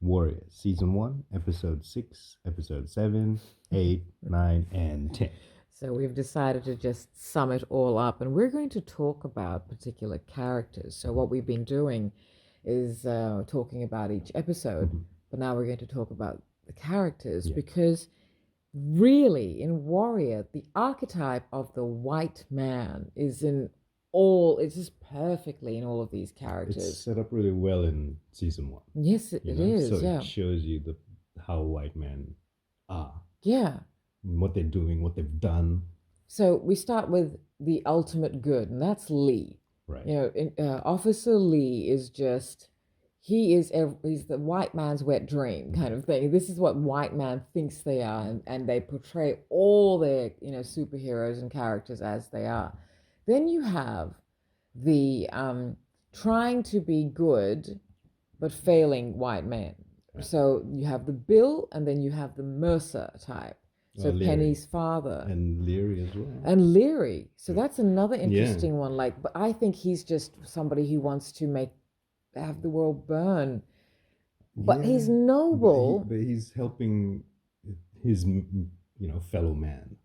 Warriors, Season 1, Episode 6, Episode 7, 8, 9, and 10. So we've decided to just sum it all up, and we're going to talk about particular characters. So what we've been doing is talking about each episode, but now we're going to talk about the characters because really in Warrior, the archetype of the white man is it's just perfectly in all of these characters. It's set up really well in Season 1. Yes, it is. So yeah. it shows you how white men are. Yeah. What they're doing, what they've done. So we start with the ultimate good, and that's Lee. Right. Officer Lee is just, he's the white man's wet dream kind of thing. This is what white man thinks they are, and they portray all their, superheroes and characters as they are. Then you have the trying to be good, but failing white man. Right. So you have the Bill, and then you have the Mercer type. So Penny's father. And Leary as well. And Leary. So that's another interesting one. But I think he's just somebody who wants to have the world burn. But he's noble. But he's helping his, fellow man,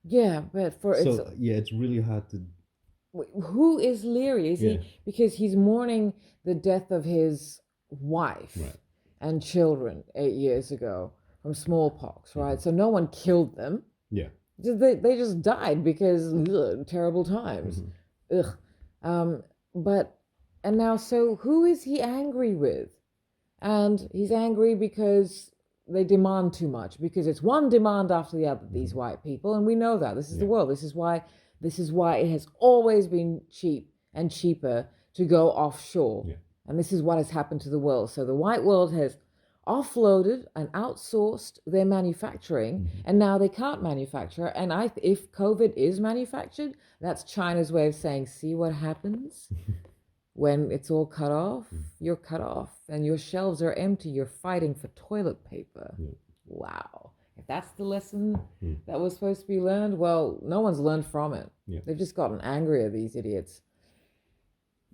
Yeah, but it's really hard to... Who is Leary? Is he... Because he's mourning the death of his wife and children 8 years ago. From smallpox, right? So no one killed them. Yeah. They just died because terrible times. And now, so who is he angry with? And he's angry because they demand too much, because it's one demand after the other, these white people, and we know that. This is the world. This is why it has always been cheap and cheaper to go offshore. Yeah. And this is what has happened to the world. So the white world has offloaded and outsourced their manufacturing, and now they can't manufacture. And if COVID is manufactured, that's China's way of saying, see what happens when it's all cut off? You're cut off and your shelves are empty. You're fighting for toilet paper. Wow. If that's the lesson that was supposed to be learned, well, no one's learned from it. They've just gotten angrier, these idiots.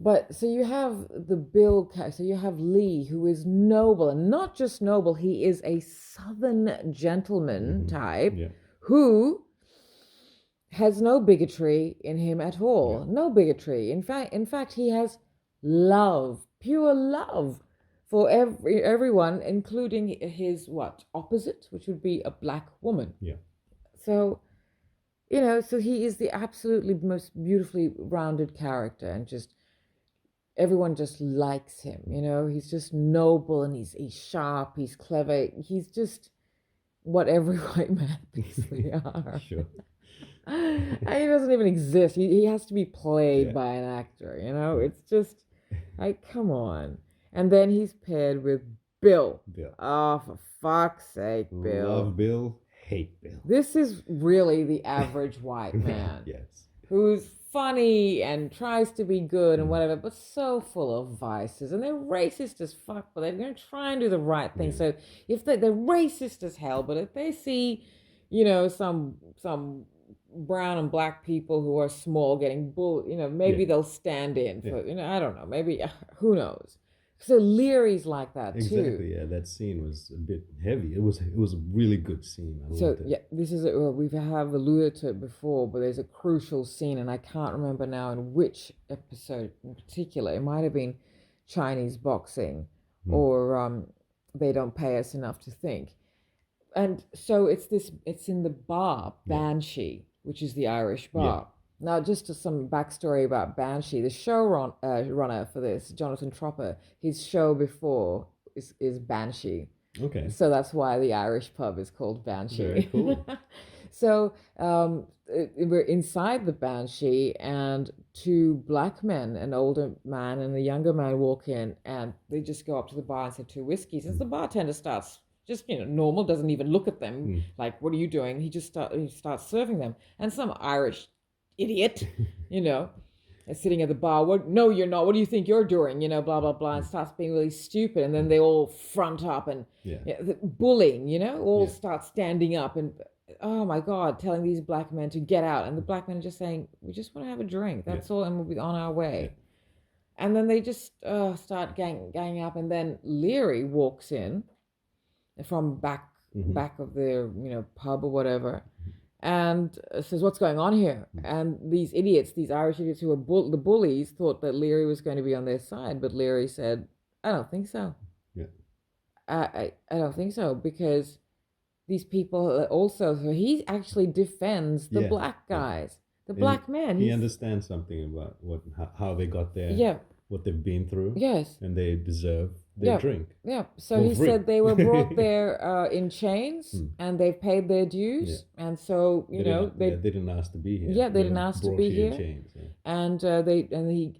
But so you have the Bill, so you have Lee, who is noble, and not just noble, he is a Southern gentleman type who has no bigotry in him at all. No bigotry. In fact, he has love, pure love for everyone, including his opposite, which would be a black woman. Yeah. So, so he is the absolutely most beautifully rounded character, and just everyone just likes him, he's just noble, and he's sharp, he's clever, he's just what every white man thinks they are. Sure. And he doesn't even exist. He has to be played by an actor, it's just like, come on. And then he's paired with Bill. Oh, for fuck's sake, Bill. Love Bill, hate Bill. This is really the average white man. Yes. Who's funny and tries to be good and whatever, but so full of vices, and they're racist as fuck, but they're going to try and do the right thing. So if they're racist as hell, but if they see, some brown and black people who are small getting bullied, maybe they'll stand in for, I don't know, maybe, who knows. So Leary's like that too. Exactly, yeah. That scene was a bit heavy. It was a really good scene. This is we have alluded to it before, but there's a crucial scene, and I can't remember now in which episode in particular. It might have been Chinese boxing, or They Don't Pay Us Enough to Think. And so it's in the bar, Banshee, which is the Irish bar. Yeah. Now, just some backstory about Banshee. The runner for this, Jonathan Tropper, his show before is Banshee. Okay. So that's why the Irish pub is called Banshee. Very cool. So we're inside the Banshee, and two black men, an older man and a younger man, walk in, and they just go up to the bar and say 2 whiskeys. As the bartender starts just, normal, doesn't even look at them, like, what are you doing? He just starts serving them. And some Irish idiot, is sitting at the bar. What? No, you're not. What do you think you're doing? Blah, blah, blah, and starts being really stupid. And then they all front up and bullying, all start standing up and, oh my God, telling these black men to get out. And the black men are just saying, we just want to have a drink. That's all. And we'll be on our way. And then they just start ganging up, and then Leary walks in from back of their pub or whatever, and says, "What's going on here?" And these idiots, these Irish idiots who were the bullies, thought that Leary was going to be on their side, but Leary said, "I don't think so. Yeah. I don't think so, because these people also." So he actually defends the black guys, the black men. He understands something about how they got there. Yeah. What they've been through. Yes. And they deserve their drink. Yeah. So he said they were brought there in chains, and they've paid their dues, and so they didn't ask to be here. Yeah, they didn't ask to be here. In chains, And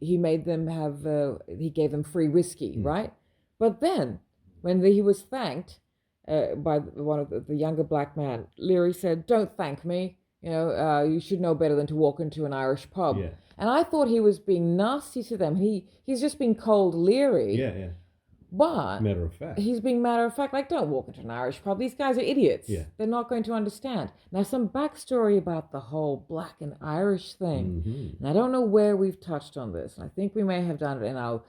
he made them have he gave them free whiskey, right? But then when he was thanked by one of the younger black man, Leary said, "Don't thank me. You should know better than to walk into an Irish pub." Yeah. And I thought he was being nasty to them. He's just being cold Leary. Yeah. But matter of fact, he's being matter of fact. Like, don't walk into an Irish pub. These guys are idiots. Yeah. They're not going to understand. Now, some backstory about the whole black and Irish thing. And I don't know where we've touched on this. I think we may have done it in our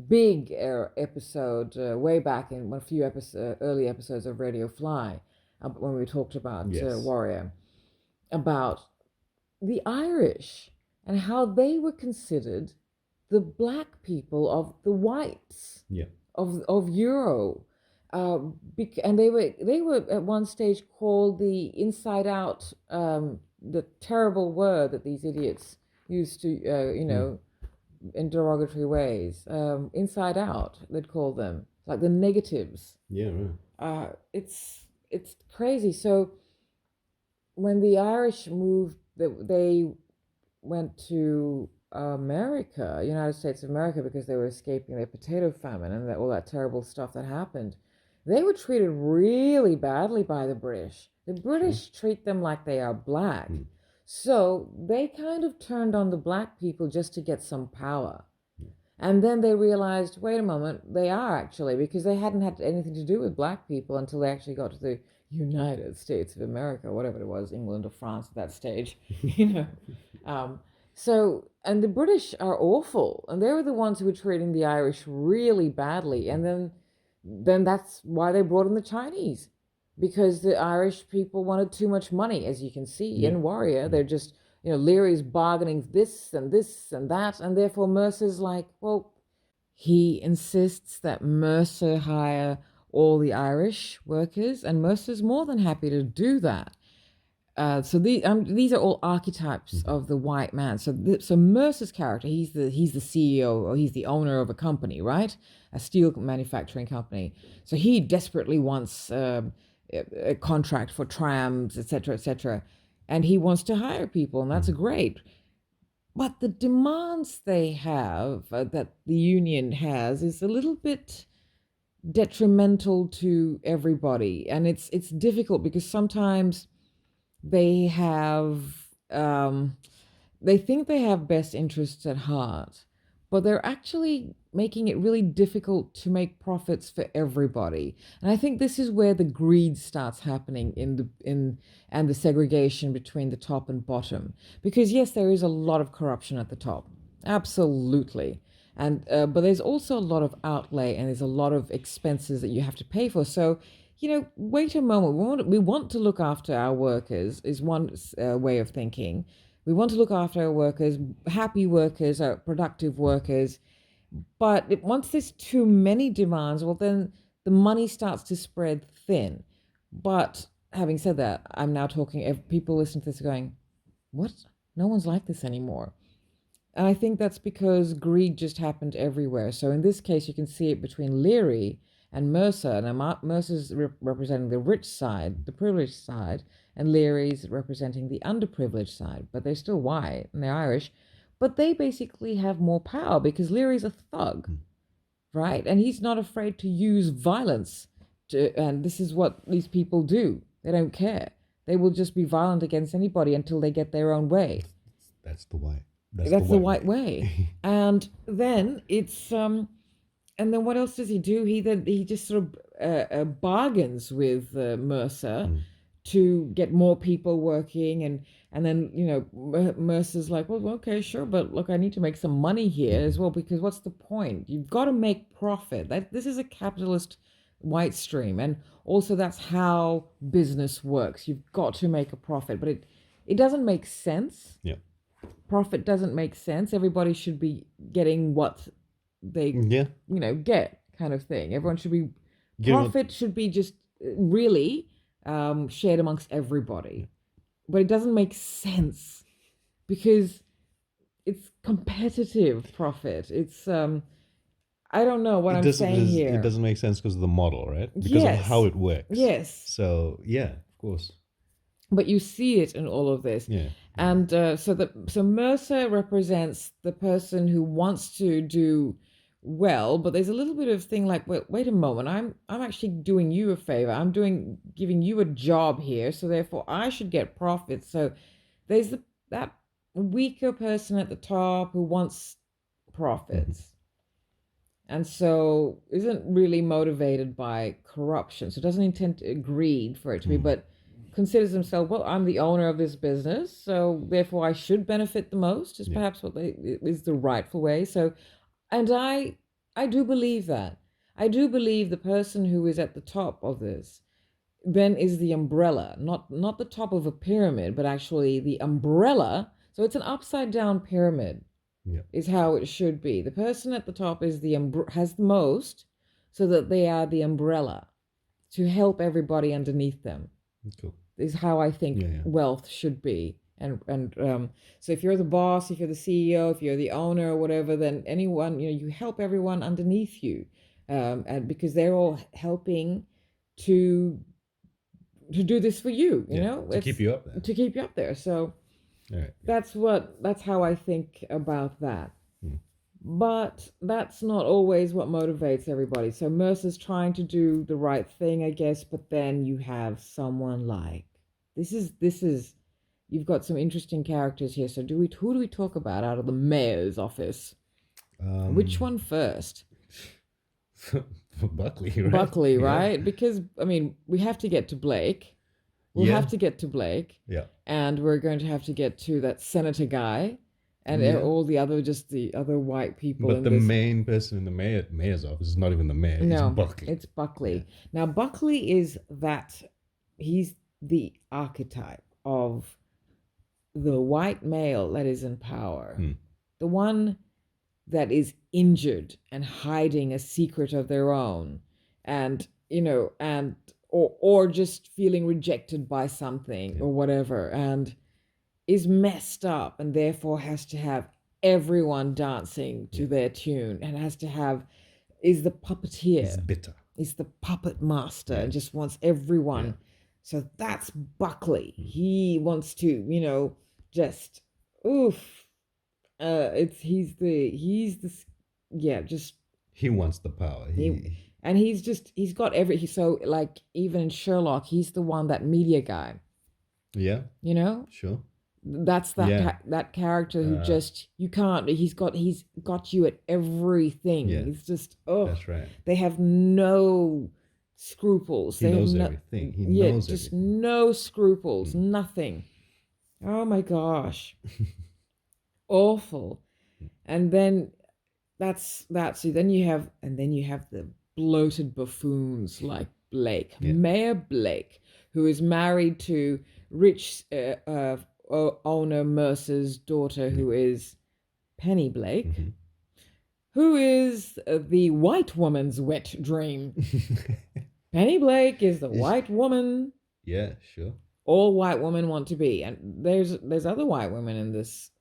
big episode way back in a few early episodes of Radio Fly, when we talked about Warrior, about the Irish and how they were considered the black people of the whites of Euro, and they were at one stage called the inside out, the terrible word that these idiots used to in derogatory ways, inside out they'd call them, like the negatives. Yeah, right. It's crazy. So when the Irish moved, they went to America, United States of America, because they were escaping their potato famine and all that terrible stuff that happened. They were treated really badly by the British. The British treat them like they are black. So they kind of turned on the black people just to get some power. And then they realized, wait a moment, they are actually, because they hadn't had anything to do with black people until they actually got to the United States of America, whatever it was, England or France at that stage, So, and the British are awful, and they were the ones who were treating the Irish really badly. And then that's why they brought in the Chinese, because the Irish people wanted too much money, as you can see in Warrior. They're just, Leary's bargaining this and that, and therefore Mercer's like, well, he insists that Mercer hire all the Irish workers, and Mercer's more than happy to do that. So these are all archetypes of the white man. So Mercer's character, he's the CEO, or he's the owner of a company, right? A steel manufacturing company. So he desperately wants a contract for trams, etc., and he wants to hire people, and that's great. But the demands they have, that the union has, is a little bit detrimental to everybody, and it's difficult because sometimes they have they think they have best interests at heart, but they're actually making it really difficult to make profits for everybody. And I think this is where the greed starts happening and the segregation between the top and bottom, because yes, there is a lot of corruption at the top, absolutely, and but there's also a lot of outlay, and there's a lot of expenses that you have to pay for. So wait a moment. We want to look after our workers, is one way of thinking. We want to look after our workers, happy workers, productive workers. But once there's too many demands, well, then the money starts to spread thin. But having said that, I'm now talking, if people listening to this are going, what? No one's like this anymore. And I think that's because greed just happened everywhere. So in this case, you can see it between Leary and Mercer. Now, Mercer's representing the rich side, the privileged side, and Leary's representing the underprivileged side. But they're still white and they're Irish. But they basically have more power because Leary's a thug, right? And he's not afraid to use violence. And this is what these people do. They don't care. They will just be violent against anybody until they get their own way. That's the white. That's the white way. And then it's and then what else does he do? He just sort of bargains with Mercer to get more people working, and then Mercer's like, well, okay, sure, but look, I need to make some money here as well, because what's the point? You've got to make profit. That this is a capitalist white stream, and also that's how business works. You've got to make a profit, but it doesn't make sense. Yeah. Profit doesn't make sense. Everybody should be getting what they get, kind of thing. Everyone should be profit should be just really shared amongst everybody. But it doesn't make sense because it's competitive profit. It's I don't know what I'm saying here. It doesn't make sense because of the model, right? Because of how it works. Yes. So yeah, of course. But you see it in all of this. Yeah. And so Mercer represents the person who wants to do well, but there's a little bit of thing like, wait a moment, I'm actually doing you a favor. I'm giving you a job here, so therefore I should get profit. So there's that weaker person at the top who wants profits. And so isn't really motivated by corruption. So doesn't intend to greed for it to be, but considers himself, well, I'm the owner of this business, so therefore I should benefit the most, is perhaps what is the rightful way. So, and I do believe that. I do believe the person who is at the top of this then is the umbrella, not the top of a pyramid, but actually the umbrella. So it's an upside down pyramid. Yeah. Is how it should be. The person at the top is has the most, so that they are the umbrella to help everybody underneath them. Cool. Is how I think wealth should be. And so if you're the boss, if you're the CEO, if you're the owner or whatever, then anyone, you help everyone underneath you, and because they're all helping to do this for you, to keep you up there. To keep you up there. So. Right. That's how I think about that. But that's not always what motivates everybody. So Mercer's trying to do the right thing, I guess, but then you have someone like this is you've got some interesting characters here. So who do we talk about out of the mayor's office? Which one first? Buckley, right? Buckley, right? Because we have to get to Blake. We'll have to get to Blake. Yeah. And we're going to have to get to that senator guy and all the other white people. But the main person in the mayor's office is not even the mayor. No, it's Buckley. It's Buckley. Yeah. Now, Buckley is he's the archetype of the white male that is in power. The one that is injured and hiding a secret of their own. And, or just feeling rejected by something or whatever, and is messed up, and therefore has to have everyone dancing to their tune, and is the puppeteer. He's bitter. Is the puppet master, and just wants everyone. Yeah. So that's Buckley. He wants to, just oof. He wants the power. And he's got so like even in Sherlock, he's the one, that media guy. Yeah. Sure. That's that character who he's got you at everything. Yeah. He's just that's right. They have no scruples. He knows everything. He knows just everything. No scruples, nothing. Oh my gosh. Awful. And then that's so then you have the bloated buffoons like Blake, Mayor Blake, who is married to rich owner Mercer's daughter, who is Penny Blake, who is the white woman's wet dream. Penny Blake is the white woman. Yeah, sure. All white women want to be, and there's other white women in this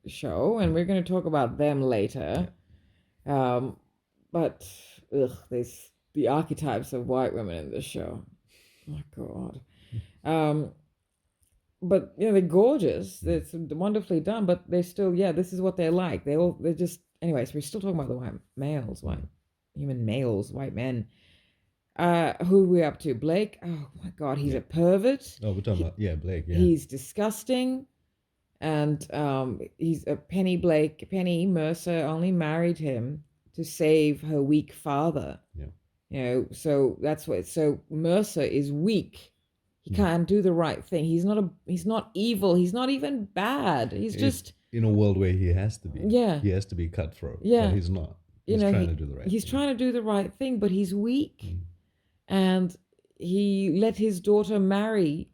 show, and we're going to talk about them later. But there's the archetypes of white women in this show. Oh my God. But they're gorgeous. It's wonderfully done. But they're still this is what they're like. They're just anyways. We're still talking about the human males, white men. Who are we up to? Blake. Oh my God, he's a pervert. Oh, we're talking about Blake. Yeah, he's disgusting. And he's a Penny Mercer only married him to save her weak father. Yeah. So that's what. So Mercer is weak. He can't do the right thing. He's not evil. He's not even bad. He's just in a world where he has to be. Yeah. He has to be cutthroat. Yeah. But he's not. He's trying to do the right thing. He's trying to do the right thing, but he's weak. And he let his daughter marry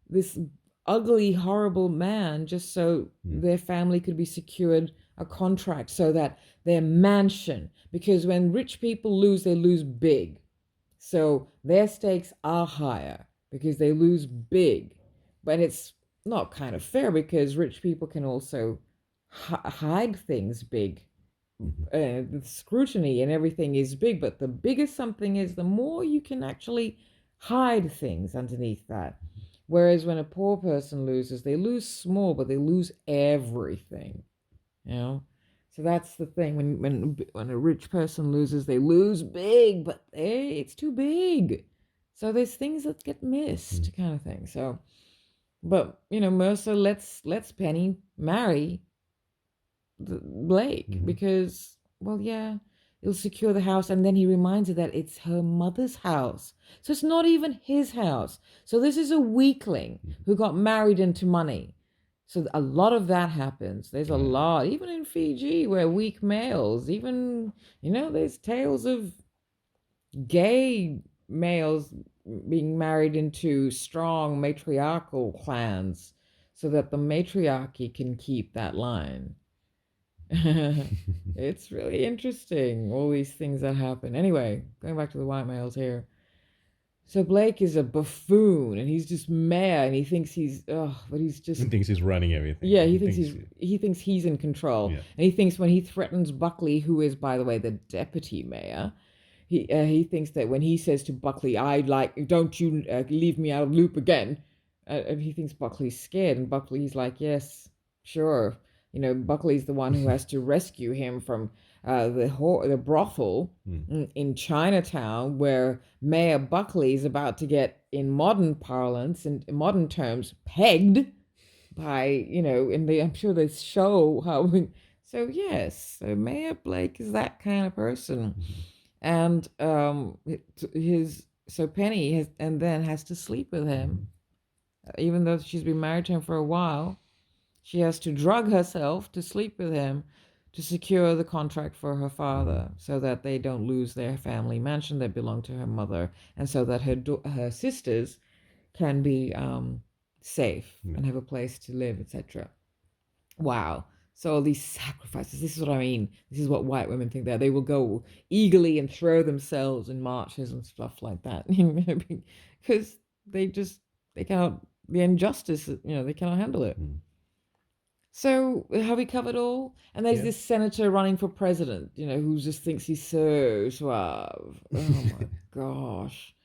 this ugly, horrible man just so their family could be secured a contract so that their mansion, because when rich people lose, they lose big. So their stakes are higher because they lose big. But it's not kind of fair because rich people can also hide things big. The scrutiny and everything is big, but the bigger something is, the more you can actually hide things underneath that. Whereas when a poor person loses, they lose small, but they lose everything. You know? So that's the thing. When a rich person loses, they lose big, but it's too big. So there's things that get missed, kind of thing. So, but Mercer lets Penny marry Blake because, well, yeah, it'll secure the house, and then he reminds her that it's her mother's house. So it's not even his house. So this is a weakling who got married into money. So a lot of that happens. There's a lot, even in Fiji, where weak males, even, there's tales of gay males being married into strong matriarchal clans so that the matriarchy can keep that line. It's really interesting, all these things that happen. Anyway, going back to the white males here. So Blake is a buffoon, and he's just mad, and he thinks he's, but he's just... He thinks he's running everything. Yeah, he thinks he's in control. Yeah. And he thinks when he threatens Buckley, who is, by the way, the deputy mayor, he thinks that when he says to Buckley, don't you leave me out of loop again, and he thinks Buckley's scared, and Buckley's like, yes, sure. Buckley's the one who has to rescue him from the brothel in Chinatown, where Mayor Buckley is about to get, in modern parlance and in modern terms, pegged by, I'm sure they show how. So yes, so Mayor Blake is that kind of person, and Penny has to sleep with him, even though she's been married to him for a while. She has to drug herself to sleep with him to secure the contract for her father so that they don't lose their family mansion that belonged to her mother, and so that her sisters can be safe and have a place to live, etc. Wow. So all these sacrifices, this is what I mean. This is what white women think that they will go eagerly and throw themselves in marches and stuff like that. Because they cannot, the injustice, they cannot handle it. So have we covered all? And there's this senator running for president, who just thinks he's so suave. Oh my gosh.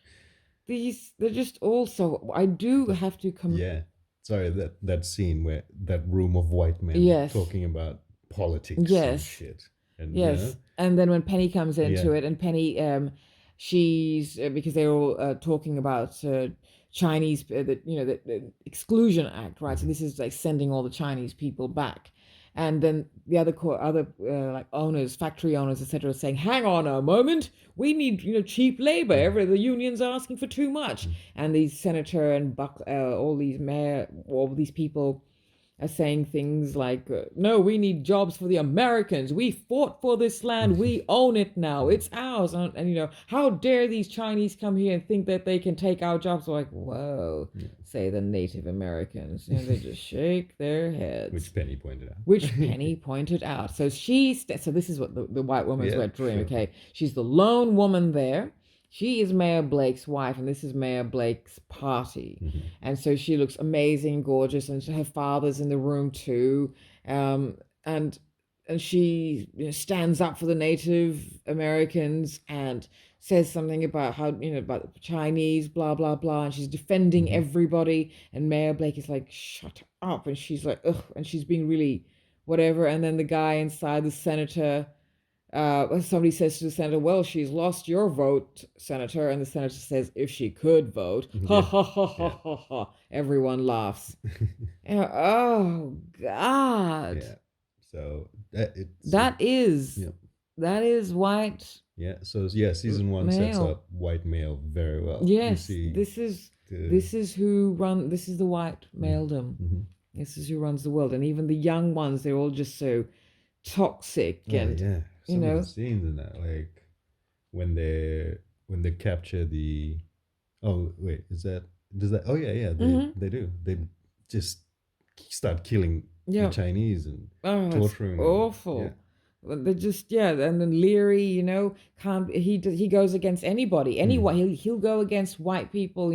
They're just also, I do have to come. Yeah. Sorry, that scene where that room of white men talking about politics and shit. And, and then when Penny comes into it, and Penny, she's, because they're all talking about Chinese, the Exclusion Act, right? So this is like sending all the Chinese people back. And then the other like owners, factory owners, etc., saying, "Hang on a moment, we need cheap labor. The union's asking for too much." And the senator and all these mayor, all these people are saying things like, "No, we need jobs for the Americans. We fought for this land. We own it now. It's ours." And how dare these Chinese come here and think that they can take our jobs? Like, whoa, say the Native Americans. They just shake their heads. Which Penny pointed out. So so this is what the white woman's wet dream. Sure. Okay, she's the lone woman there. She is Mayor Blake's wife, and this is Mayor Blake's party. And so she looks amazing, gorgeous, and her father's in the room too. And she stands up for the Native Americans and says something about how, about the Chinese, blah, blah, blah. And she's defending everybody. And Mayor Blake is like, shut up. And she's like, ugh. And she's being really whatever. And then the guy inside, the senator, somebody says to the senator, "Well, she's lost your vote, Senator." And the senator says, "If she could vote." Ha ha ha ha ha ha. Everyone laughs. Oh God. Yeah. So that is white Yeah. So yeah, season one sets up white male very well. Yes, this is who run. This is the white maledom. Mm-hmm. This is who runs the world, and even the young ones, they're all just so toxic. And yeah, some of the scenes in that, like when they capture the. Oh wait, does that? Oh yeah, they do. They just start killing the Chinese and torturing them. Awful. Yeah. They just and then Leary, can't he goes against anybody. Anyway, he'll go against white people,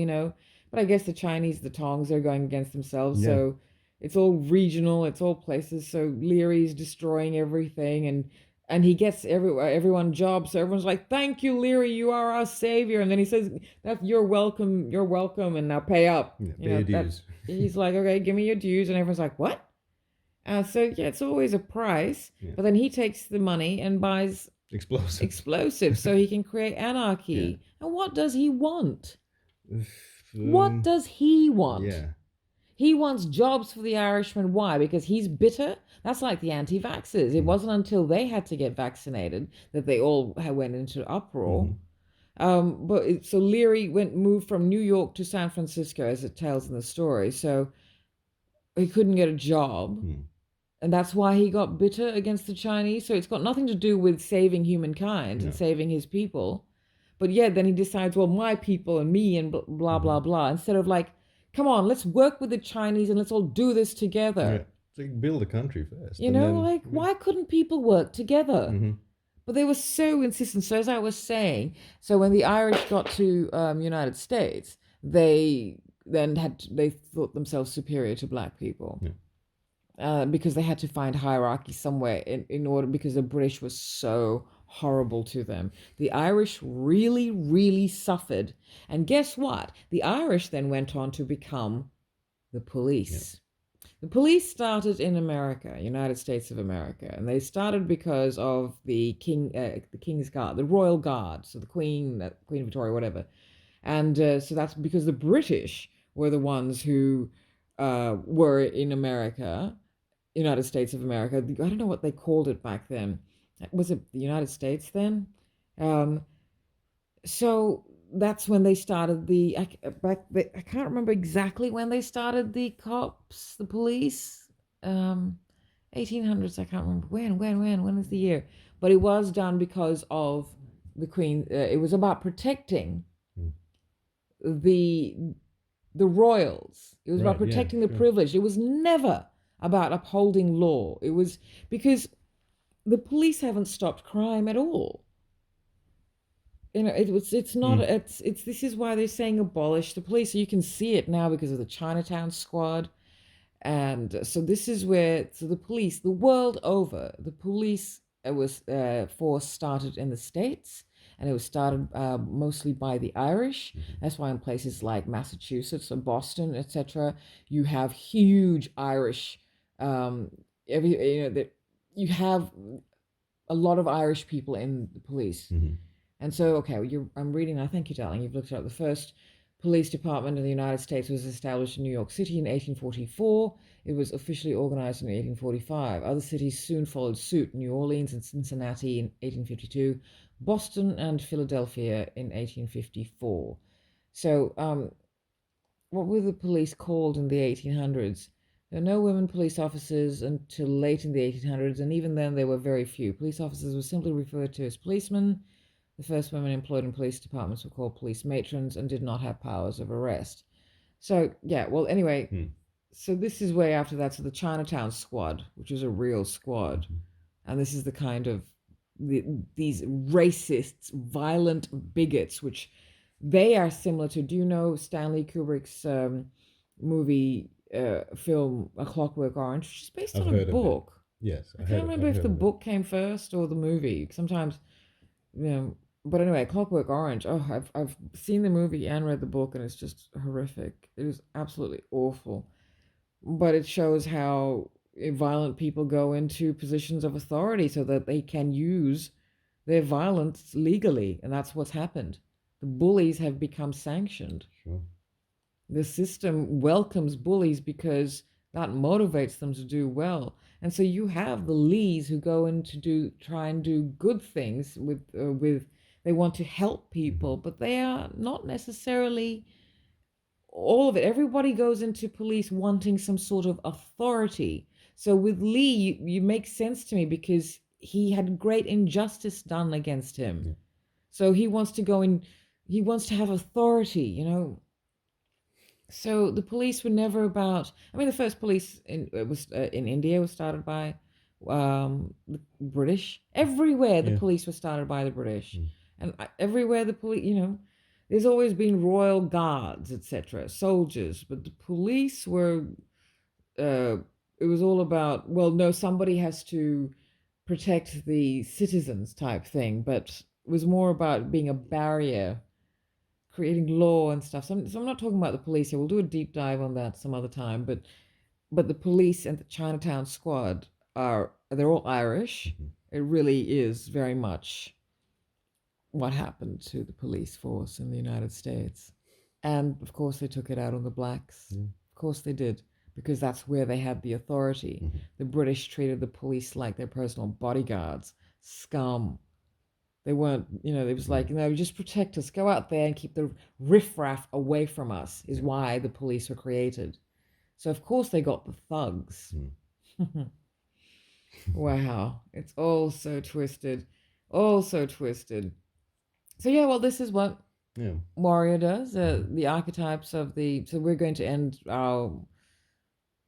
but I guess the Chinese, the Tongs, are going against themselves. Yeah. So it's all regional, it's all places. So Leary's destroying everything, and he gets everyone jobs. So everyone's like, "Thank you, Leary, you are our savior." And then he says, "That you're welcome, and now pay up." Yeah, pay your dues. He's like, "Okay, give me your dues," and everyone's like, "What?" So yeah, it's always a price. Yeah. But then he takes the money and buys explosives so he can create anarchy. Yeah. And what does he want? What does he want? Yeah. He wants jobs for the Irishmen. Why? Because he's bitter. That's like the anti-vaxxers. It wasn't until they had to get vaccinated that they all went into uproar. So Leary moved from New York to San Francisco, as it tells in the story. So he couldn't get a job. And that's why he got bitter against the Chinese. So it's got nothing to do with saving humankind and saving his people. But yeah, then he decides, well, my people and me and blah, blah, blah. Instead of like, come on, let's work with the Chinese and let's all do this together. Yeah. It's like build a country first. Why couldn't people work together? But they were so insistent. So as I was saying, so when the Irish got to United States, they thought themselves superior to black people. Yeah. Because they had to find hierarchy somewhere in order, because the British was so horrible to them. The Irish really, really suffered. And guess what? The Irish then went on to become the police. Yeah. The police started in America, United States of America, and they started because of the King's Guard, the Royal Guard, so the Queen Victoria, whatever. And so that's because the British were the ones who were in America, United States of America. I don't know what they called it back then. Was it the United States then? So that's when they started I can't remember exactly when they started the cops, the police. 1800s, I can't remember when is the year. But it was done because of the Queen. It was about protecting the royals. It was about protecting the privileged. It was never about upholding law. It was because the police haven't stopped crime at all. It's not. This is why they're saying abolish the police. So you can see it now because of the Chinatown squad. And so this is where, so the police, the world over, the police force started in the States, and it was started mostly by the Irish. That's why in places like Massachusetts or Boston, etc., you have huge Irish. You have a lot of Irish people in the police. And so, okay, I'm reading. I thank you, darling. You've looked it up. The first police department in the United States was established in New York City in 1844. It was officially organized in 1845. Other cities soon followed suit: New Orleans and Cincinnati in 1852, Boston and Philadelphia in 1854. So, what were the police called in the 1800s? There were no women police officers until late in the 1800s, and even then there were very few. Police officers were simply referred to as policemen. The first women employed in police departments were called police matrons and did not have powers of arrest. So, yeah, well, anyway, so this is way after that. So the Chinatown squad, which was a real squad, and this is the kind of these racists, violent bigots, which they are similar to. Do you know Stanley Kubrick's movie film A Clockwork Orange, which is based on a book? Yes, I can't remember if the book came first or the movie. Sometimes, but anyway, Clockwork Orange. Oh, I've seen the movie and read the book, and it's just horrific. It is absolutely awful. But it shows how violent people go into positions of authority so that they can use their violence legally, and that's what's happened. The bullies have become sanctioned. Sure. The system welcomes bullies because that motivates them to do well. And so you have the Lees who go in to try and do good things with they want to help people, but they are not necessarily all of it. Everybody goes into police wanting some sort of authority. So with Lee, you make sense to me because he had great injustice done against him. Yeah. So he wants to go in, he wants to have authority, you know. So the police were never about. I mean, the first police in India was started by the British. Everywhere the police were started by the British, and everywhere the police, you know, there's always been royal guards, etc., soldiers, but the police were. It was all about. Well, no, somebody has to protect the citizens type thing, but it was more about being a barrier, creating law and stuff. So I'm not talking about the police here. We'll do a deep dive on that some other time. But the police and the Chinatown squad they're all Irish. It really is very much what happened to the police force in the United States. And of course they took it out on the blacks. Of course they did, because that's where they had the authority. The British treated the police like their personal bodyguards, scum. They weren't, you know, it was like, you know, just protect us, go out there and keep the riffraff away from us, is why the police were created. So, of course, they got the thugs. Wow. It's all so twisted. All so twisted. So, yeah, well, this is what Warrior does. The archetypes of the. So, we're going to end our.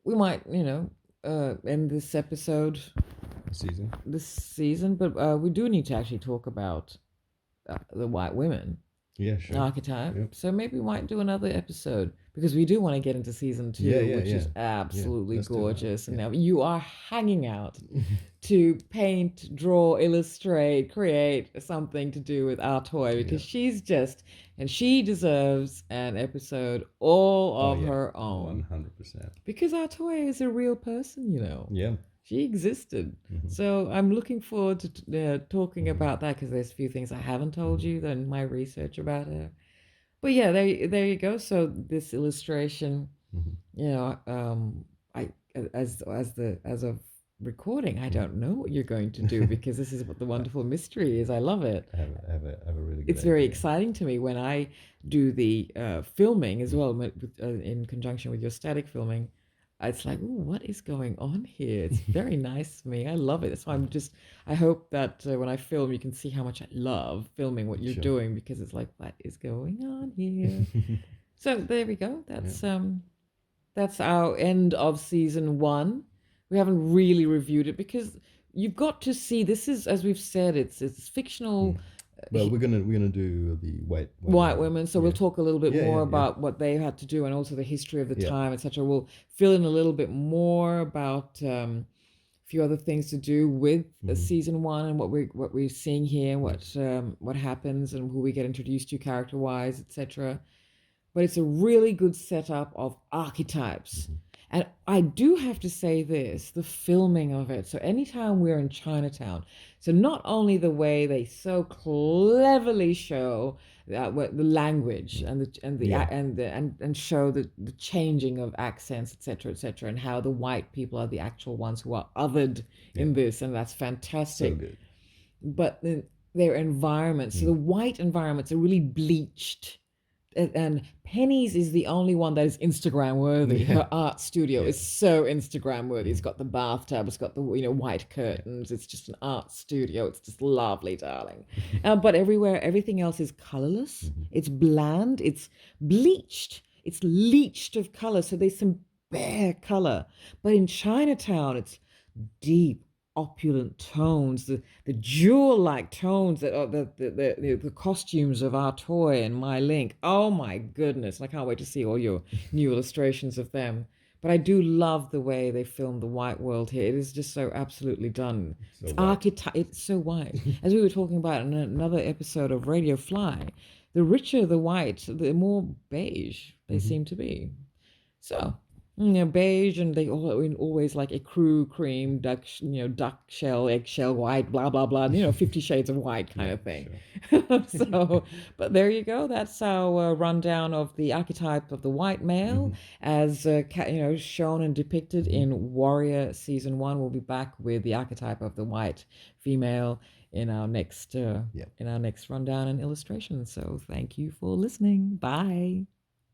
We might, you know, end this episode. This season, but we do need to actually talk about the white women archetype. So maybe we might do another episode, because we do want to get into season 2, which is absolutely gorgeous. And now you are hanging out to paint, draw, illustrate, create something to do with our toy, because she's just, and she deserves an episode all of her own. 100%. Because our toy is a real person, you know. Yeah. She existed. So I'm looking forward to talking about that, because there's a few things I haven't told you in my research about her. But yeah, there you go. So this illustration, you know, I as of recording, I don't know what you're going to do, because this is what the wonderful mystery is. I love it. I have a really good It's very exciting to me when I do the filming as well, in conjunction with your static filming. It's like, ooh, what is going on here? It's very nice for me. I love it. So I hope that when I film, you can see how much I love filming what you're doing, because it's like, what is going on here? So there we go. That's our end of season 1. We haven't really reviewed it, because you've got to see, this is, as we've said, it's fictional. Well, we're gonna do the white women. So we'll talk a little bit more about what they had to do, and also the history of the time, etc. We'll fill in a little bit more about a few other things to do with season 1 and what we're seeing here, what happens, and who we get introduced to character wise, etc. But it's a really good setup of archetypes. And I do have to say this, the filming of it. So anytime we're in Chinatown, so not only the way they so cleverly show the language and show the changing of accents, etc., and how the white people are the actual ones who are othered in this, and that's fantastic. So good. But their environments, so the white environments are really bleached. And Penny's is the only one that is Instagram worthy. Her art studio is so Instagram worthy. It's got the bathtub, it's got the white curtains. It's just an art studio. It's just lovely, darling. But everything else is colorless. It's bland. It's bleached. It's leached of color. So there's some bare color. But in Chinatown, it's deep, opulent tones, the jewel-like tones that are the costumes of our toy and My Link. Oh my goodness, I can't wait to see all your new illustrations of them. But I do love the way they filmed the white world here. It is just so absolutely done. It's so white. As we were talking about in another episode of Radio Fly, the richer the white, the more beige they seem to be. So beige, and they always like ecru cream, duck, duck shell, eggshell, white, blah blah blah. 50 Shades of White kind Yeah, of thing. sure. So, but there you go. That's our rundown of the archetype of the white male, as shown and depicted in Warrior Season 1. We'll be back with the archetype of the white female in our next Yeah. rundown and illustration. So, thank you for listening. Bye.